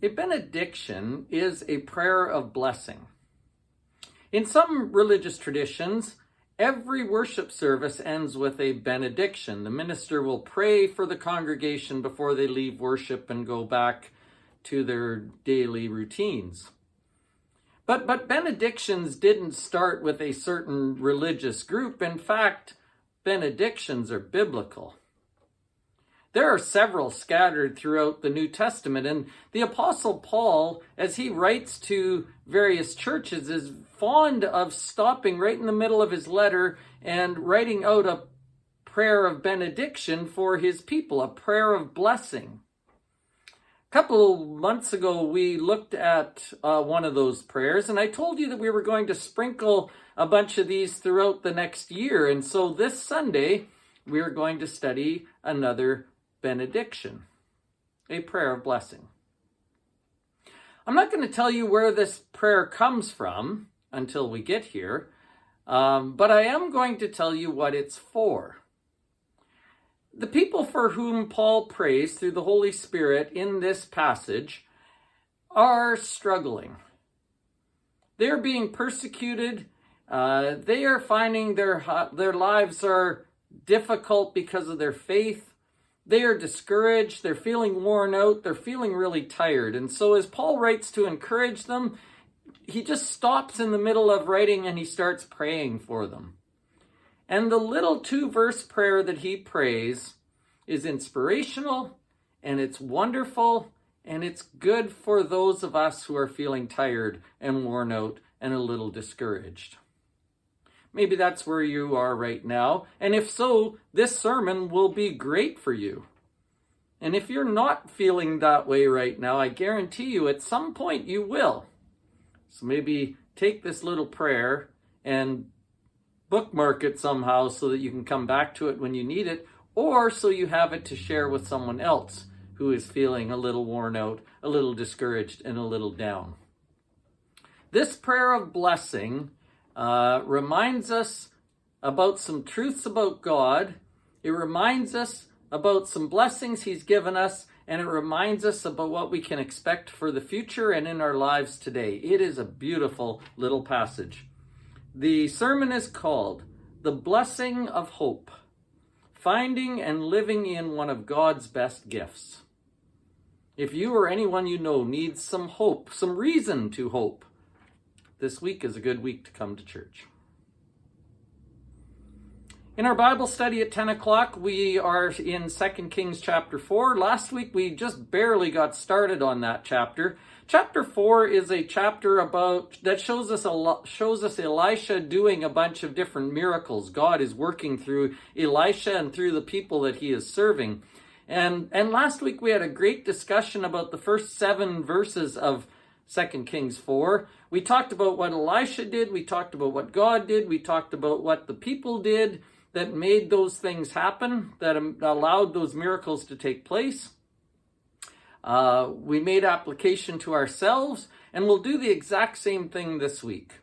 A benediction is a prayer of blessing. In some religious traditions, every worship service ends with a benediction. The minister will pray for the congregation before they leave worship and go back to their daily routines. But benedictions didn't start with a certain religious group. In fact, benedictions are biblical. There are several scattered throughout the New Testament, and the Apostle Paul, as he writes to various churches, is fond of stopping right in the middle of his letter and writing out a prayer of benediction for his people, a prayer of blessing. A couple of months ago, we looked at one of those prayers, and I told you that we were going to sprinkle a bunch of these throughout the next year. And so this Sunday, we are going to study another benediction, a prayer of blessing. I'm not going to tell you where this prayer comes from until we get here, but I am going to tell you what it's for. The people for whom Paul prays through the Holy Spirit in this passage are struggling. They're being persecuted. They are finding their lives are difficult because of their faith. They are discouraged. They're feeling worn out. They're feeling really tired. And so as Paul writes to encourage them, he just stops in the middle of writing and he starts praying for them. And the little 2-verse prayer that he prays is inspirational, and it's wonderful, and it's good for those of us who are feeling tired and worn out and a little discouraged. Maybe that's where you are right now, and if so, this sermon will be great for you. And if you're not feeling that way right now, I guarantee you at some point you will. So maybe take this little prayer and bookmark it somehow so that you can come back to it when you need it, or so you have it to share with someone else who is feeling a little worn out, a little discouraged, and a little down. This prayer of blessing reminds us about some truths about God. It reminds us about some blessings he's given us, and it reminds us about what we can expect for the future and in our lives today. It is a beautiful little passage. The sermon is called The Blessing of Hope, Finding and Living in One of God's Best Gifts. If you or anyone you know needs some hope, some reason to hope, this week is a good week to come to church. In our Bible study at 10 o'clock, we are in 2 Kings chapter 4. Last week, we just barely got started on that chapter. Chapter 4 is a chapter that shows us Elisha doing a bunch of different miracles. God is working through Elisha and through the people that he is serving. And last week, we had a great discussion about the first 7 verses of 2 Kings 4. We talked about what Elisha did. We talked about what God did. We talked about what the people did that made those things happen, that allowed those miracles to take place. We made application to ourselves, and we'll do the exact same thing this week.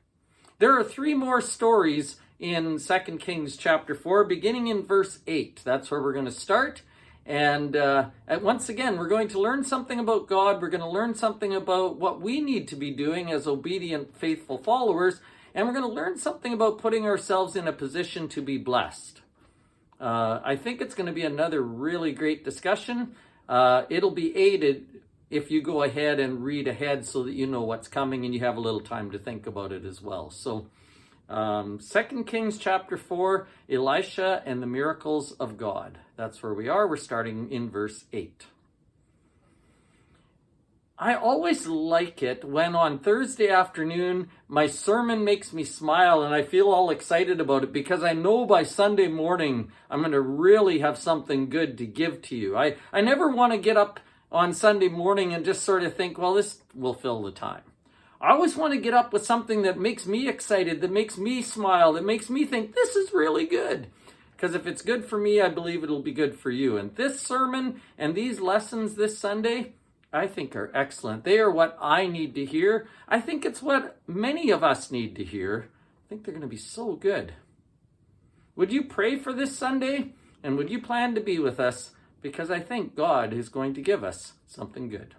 There are 3 more stories in 2 Kings chapter 4, beginning in verse 8. That's where we're going to start. And once again, we're going to learn something about God. We're going to learn something about what we need to be doing as obedient, faithful followers. And we're going to learn something about putting ourselves in a position to be blessed. I think it's going to be another really great discussion. It'll be aided if you go ahead and read ahead so that you know what's coming and you have a little time to think about it as well. So 2 Kings chapter 4, Elisha and the miracles of God. That's where we are. We're starting in verse 8. I always like it when on Thursday afternoon my sermon makes me smile and I feel all excited about it because I know by Sunday morning I'm going to really have something good to give to you. I never want to get up on Sunday morning and just sort of think, well, this will fill the time. I always want to get up with something that makes me excited, that makes me smile, that makes me think this is really good. Because if it's good for me, I believe it'll be good for you. And this sermon and these lessons this Sunday, I think are excellent. They are what I need to hear. I think it's what many of us need to hear. I think they're going to be so good. Would you pray for this Sunday? And would you plan to be with us? Because I think God is going to give us something good.